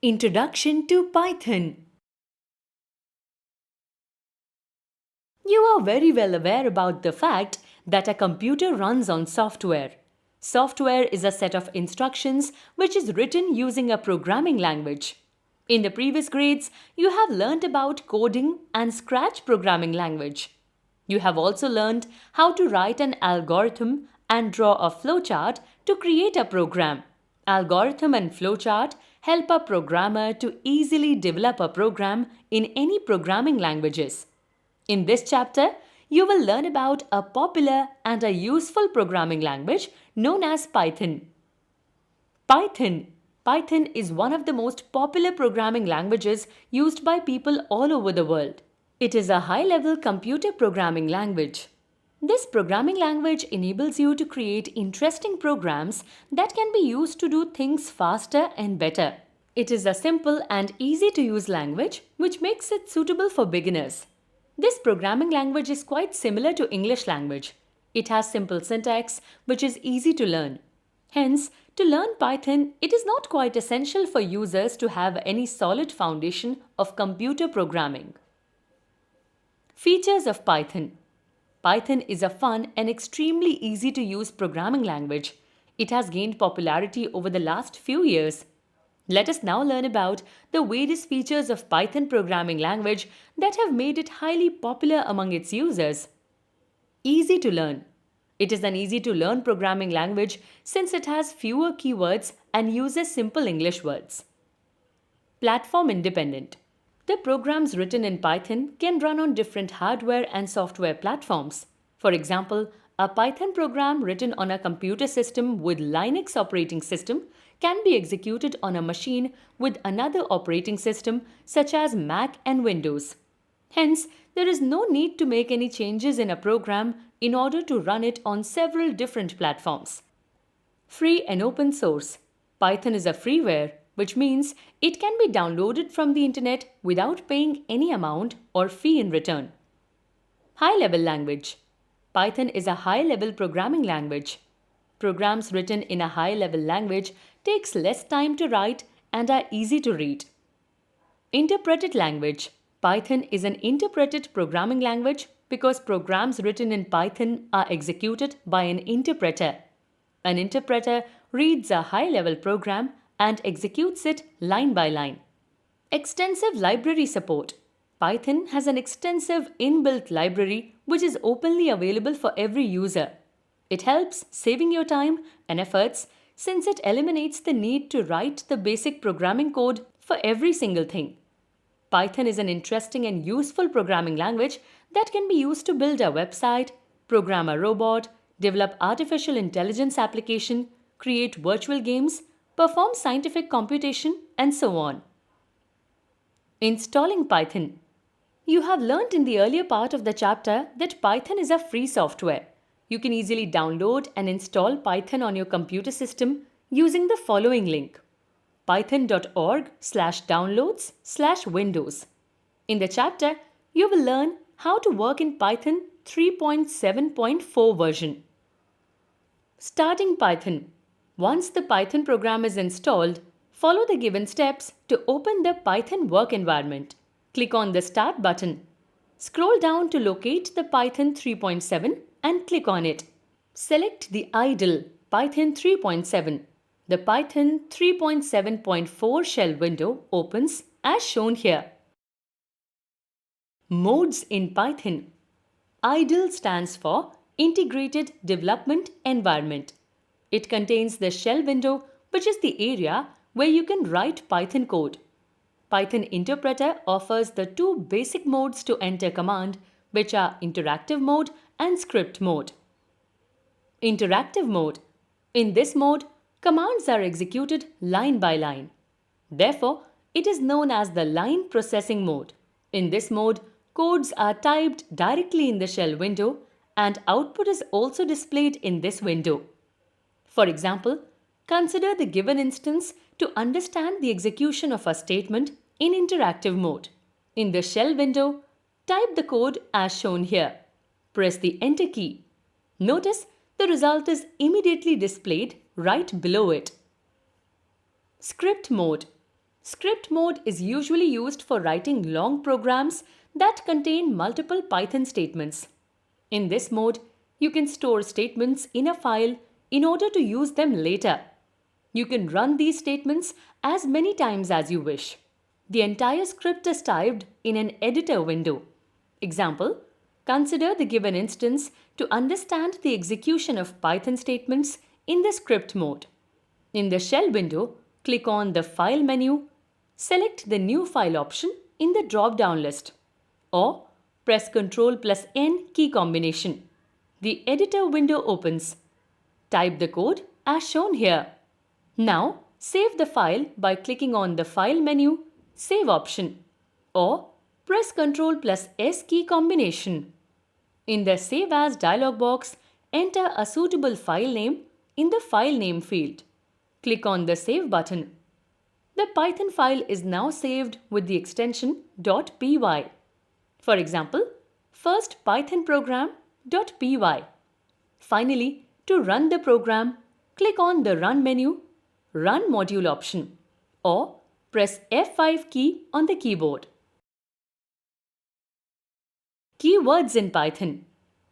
Introduction to Python. You are very well aware about the fact that a computer runs on software. Software is a set of instructions which is written using a programming language. In the previous grades, you have learned about coding and Scratch programming language. You have also learned how to write an algorithm and draw a flowchart to create a program. Algorithm and flowchart help a programmer to easily develop a program in any programming languages. In this chapter, you will learn about a popular and a useful programming language known as Python. Python. Python is one of the most popular programming languages used by people all over the world. It is a high-level computer programming language. This programming language enables you to create interesting programs that can be used to do things faster and better. It is a simple and easy to use language which makes it suitable for beginners. This programming language is quite similar to English language. It has simple syntax which is easy to learn. Hence, to learn Python, it is not quite essential for users to have any solid foundation of computer programming. Features of Python. Python is a fun and extremely easy to use programming language. It has gained popularity over the last few years. Let us now learn about the various features of Python programming language that have made it highly popular among its users. Easy to learn. It is an easy to learn programming language since it has fewer keywords and uses simple English words. Platform independent. The programs written in Python can run on different hardware and software platforms. For example, a Python program written on a computer system with Linux operating system can be executed on a machine with another operating system such as Mac and Windows. Hence, there is no need to make any changes in a program in order to run it on several different platforms. Free and open source. Python is a freeware, which means it can be downloaded from the internet without paying any amount or fee in return. High-level language. Python is a high-level programming language. Programs written in a high-level language takes less time to write and are easy to read. Interpreted language. Python is an interpreted programming language because programs written in Python are executed by an interpreter. An interpreter reads a high-level program and executes it line by line. Extensive library support. Python has an extensive inbuilt library which is openly available for every user. It helps saving your time and efforts since it eliminates the need to write the basic programming code for every single thing. Python is an interesting and useful programming language that can be used to build a website, program a robot, develop artificial intelligence application, create virtual games, perform scientific computation, and so on. Installing Python. You have learnt in the earlier part of the chapter that Python is a free software. You can easily download and install Python on your computer system using the following link: python.org/downloads/windows. In the chapter, you will learn how to work in Python 3.7.4 version. Starting Python. Once the Python program is installed, follow the given steps to open the Python work environment. Click on the Start button. Scroll down to locate the Python 3.7 and click on it. Select the idle Python 3.7. The Python 3.7.4 shell window opens as shown here. Modes in Python. IDLE stands for Integrated Development Environment. It contains the shell window, which is the area where you can write Python code. Python interpreter offers the two basic modes to enter command, which are interactive mode and script mode. Interactive mode. In this mode, commands are executed line by line. Therefore, it is known as the line processing mode. In this mode, codes are typed directly in the shell window and output is also displayed in this window. For example, consider the given instance to understand the execution of a statement in interactive mode. In the shell window, type the code as shown here. Press the Enter key. Notice the result is immediately displayed right below it. Script mode. Script mode is usually used for writing long programs that contain multiple Python statements. In this mode, you can store statements in a file in order to use them later. You can run these statements as many times as you wish. The entire script is typed in an editor window. Example, consider the given instance to understand the execution of Python statements in the script mode. In the shell window, click on the File menu, select the New File option in the drop-down list, or press Ctrl+N key combination. The editor window opens. Type the code as shown here. Now, save the file by clicking on the File menu, Save option, or press Ctrl+S key combination. In the Save As dialog box, enter a suitable file name in the File Name field. Click on the Save button. The Python file is now saved with the extension .py. For example, first Python program.py. Finally, to run the program, click on the Run menu, Run Module option, or press F5 key on the keyboard. Keywords in Python.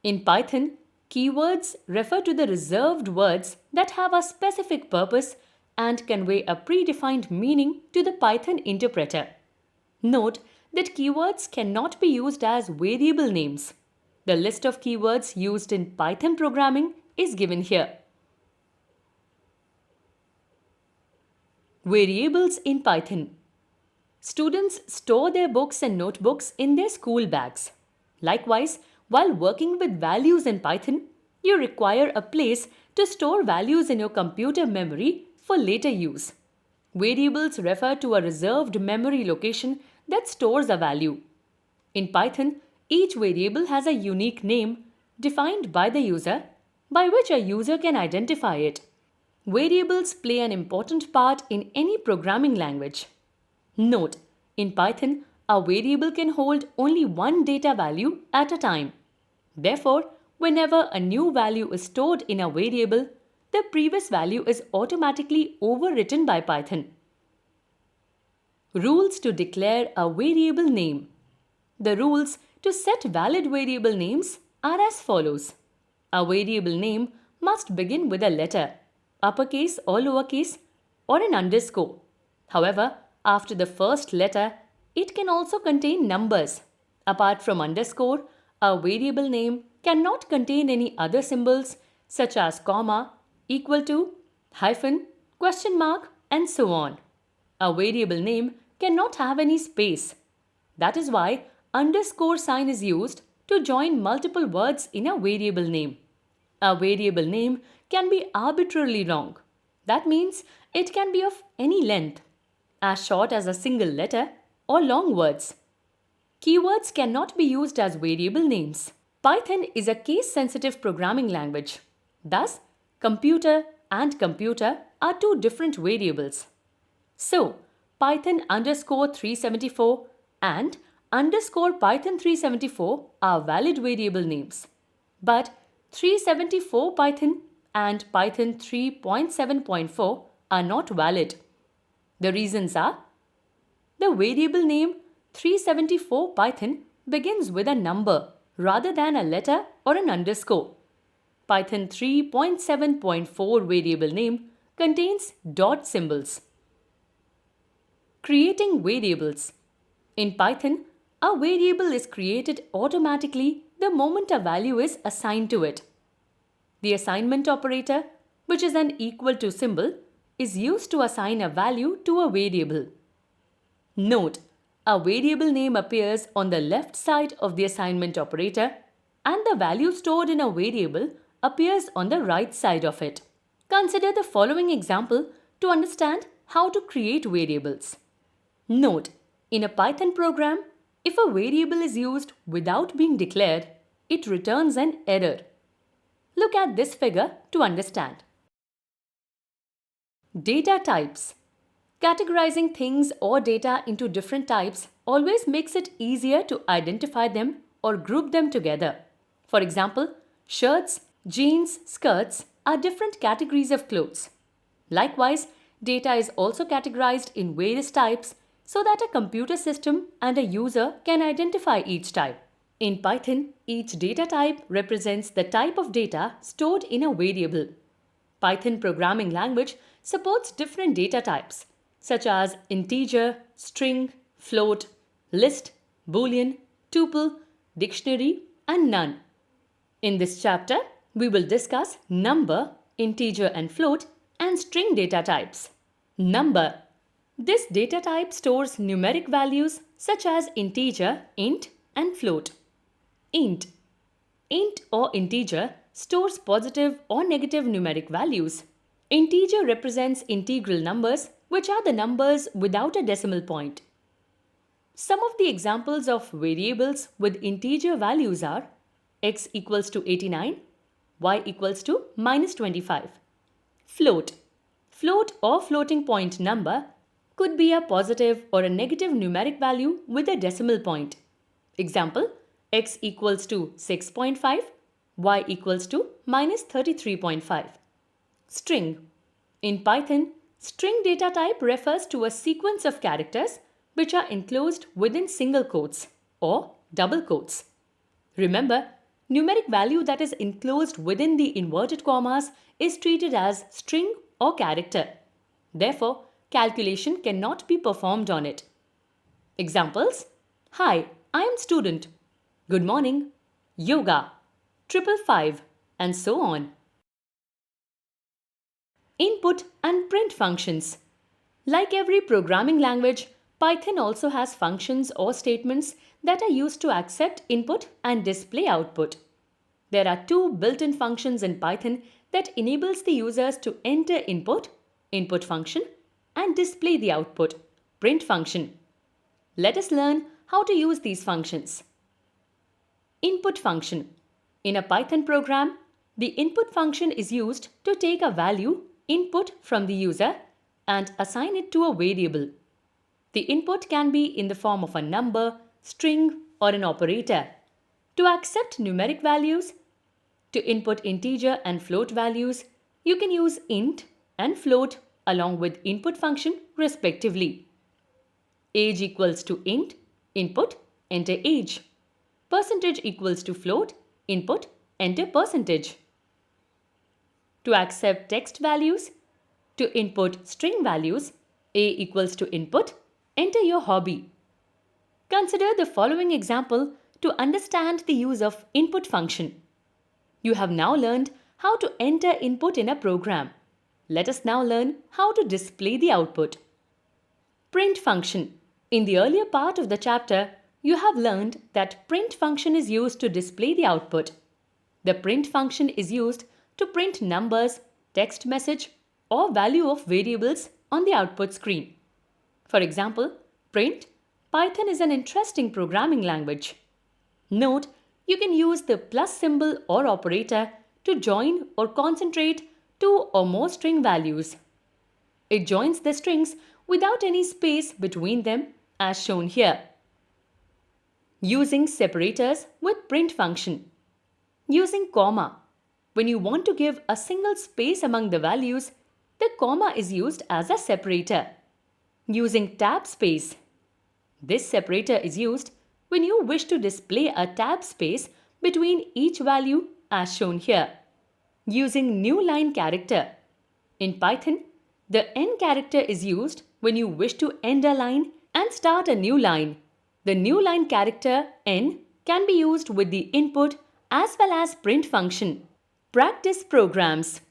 In Python, keywords refer to the reserved words that have a specific purpose and convey a predefined meaning to the Python interpreter. Note that keywords cannot be used as variable names. The list of keywords used in Python programming is given here. Variables in Python. Students store their books and notebooks in their school bags. Likewise, while working with values in Python, you require a place to store values in your computer memory for later use. Variables refer to a reserved memory location that stores a value. In Python, each variable has a unique name defined by the user by which a user can identify it. Variables play an important part in any programming language. Note, in Python, a variable can hold only one data value at a time. Therefore, whenever a new value is stored in a variable, the previous value is automatically overwritten by Python. Rules to declare a variable name. The rules to set valid variable names are as follows. A variable name must begin with a letter, uppercase or lowercase, or an underscore. However, after the first letter, it can also contain numbers. Apart from underscore, a variable name cannot contain any other symbols such as comma, equal to, hyphen, question mark, and so on. A variable name cannot have any space. That is why underscore sign is used to join multiple words in a variable name. A variable name can be arbitrarily long. That means it can be of any length, as short as a single letter or long words. Keywords cannot be used as variable names. Python is a case-sensitive programming language. Thus, computer and computer are two different variables. So, Python underscore 374 and underscore Python 374 are valid variable names. But 374 Python and Python 3.7.4 are not valid. The reasons are: the variable name 374 Python begins with a number rather than a letter or an underscore. Python 3.7.4 variable name contains dot symbols. Creating variables. In Python, a variable is created automatically the moment a value is assigned to it. The assignment operator, which is an equal to symbol, is used to assign a value to a variable. Note, a variable name appears on the left side of the assignment operator and the value stored in a variable appears on the right side of it. Consider the following example to understand how to create variables. Note, in a Python program, if a variable is used without being declared, it returns an error. Look at this figure to understand. Data types. Categorizing things or data into different types always makes it easier to identify them or group them together. For example, shirts, jeans, skirts are different categories of clothes. Likewise, Data is also categorized in various types so that a computer system and a user can identify each type. In Python, each data type represents the type of data stored in a variable. Python programming language supports different data types such as integer, string, float, list, boolean, tuple, dictionary, and none. In this chapter, we will discuss number, integer and float, and string data types. Number. This data type stores numeric values such as integer, int, and float. Int. Int or integer stores positive or negative numeric values. Integer represents integral numbers, which are the numbers without a decimal point. Some of the examples of variables with integer values are x equals to 89, y equals to minus 25. Float. Float or floating point number could be a positive or a negative numeric value with a decimal point. Example, x equals to 6.5, y equals to minus 33.5. String. In Python, string data type refers to a sequence of characters which are enclosed within single quotes or double quotes. Remember, numeric value that is enclosed within the inverted commas is treated as string or character. Therefore, calculation cannot be performed on it. Examples: Hi, I am student. Good morning. Yoga. 555, and so on. Input and print functions. Like every programming language, Python also has functions or statements that are used to accept input and display output. There are two built-in functions in Python that enables the users to enter input, input function, and display the output, print function. Let us learn how to use these functions. Input function. In a Python program, the input function is used to take a value, input, from the user and assign it to a variable. The input can be in the form of a number, string, or an operator. To accept numeric values, to input integer and float values, you can use int and float along with input function respectively. Age equals to int, input, enter age. Percentage equals to float, input, enter percentage. To accept text values, to input string values, a equals to input, enter your hobby. Consider the following example to understand the use of input function. You have now learned how to enter input in a program. Let us now learn how to display the output. Print function. In the earlier part of the chapter, you have learned that print function is used to display the output. The print function is used to print numbers, text message, or value of variables on the output screen. For example, print, Python is an interesting programming language. Note, you can use the plus symbol or operator to join or concentrate two or more string values. It joins the strings without any space between them as shown here. Using separators with print function. Using comma. When you want to give a single space among the values, the comma is used as a separator. Using tab space. This separator is used when you wish to display a tab space between each value as shown here. Using new line character. In Python, the end character is used when you wish to end a line and start a new line. The new line character n can be used with the input as well as print function. Practice programs.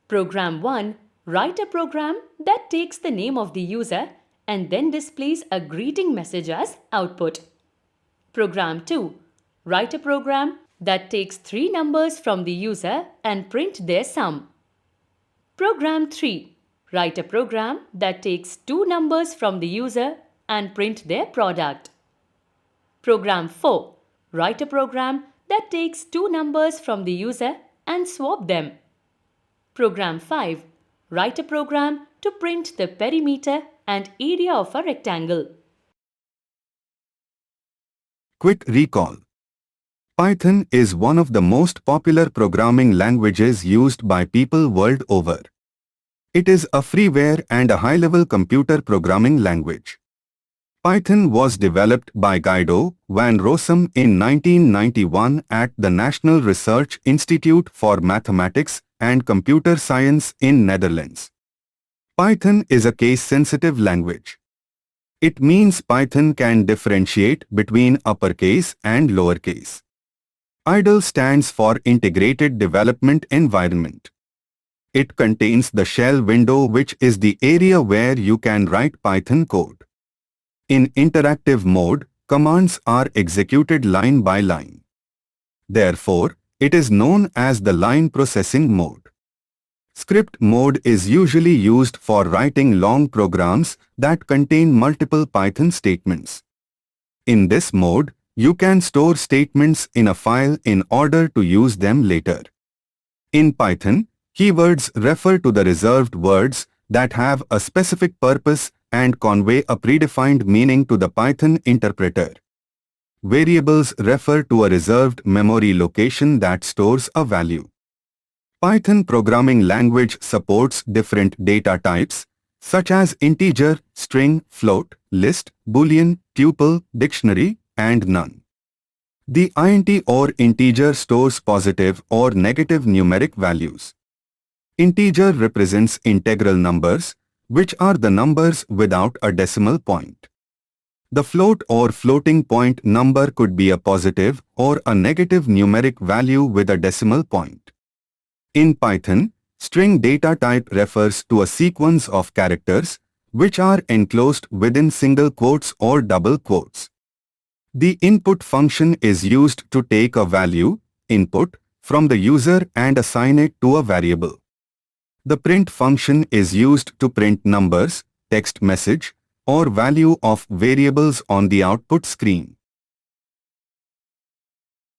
Program 1. Write a program that takes the name of the user and then displays a greeting message as output. Program 2. Write a program that takes 3 numbers from the user and print their sum. Program 3. Write a program that takes 2 numbers from the user and print their product. Program 4. Write a program that takes 2 numbers from the user and swap them. Program 5. Write a program to print the perimeter and area of a rectangle. Quick recall. Python is one of the most popular programming languages used by people world over. It is a freeware and a high-level computer programming language. Python was developed by Guido van Rossum in 1991 at the National Research Institute for Mathematics and Computer Science in Netherlands. Python is a case-sensitive language. It means Python can differentiate between uppercase and lowercase. IDLE stands for Integrated Development Environment. It contains the shell window, which is the area where you can write Python code. In interactive mode, commands are executed line by line. Therefore, it is known as the line processing mode. Script mode is usually used for writing long programs that contain multiple Python statements. In this mode, you can store statements in a file in order to use them later. In Python, keywords refer to the reserved words that have a specific purpose and convey a predefined meaning to the Python interpreter. Variables refer to a reserved memory location that stores a value. Python programming language supports different data types, such as integer, string, float, list, boolean, tuple, dictionary, and none. The int or integer stores positive or negative numeric values. Integer represents integral numbers, which are the numbers without a decimal point. The float or floating point number could be a positive or a negative numeric value with a decimal point. In Python, string data type refers to a sequence of characters which are enclosed within single quotes or double quotes. The input function is used to take a value, input, from the user and assign it to a variable. The print function is used to print numbers, text message, or value of variables on the output screen.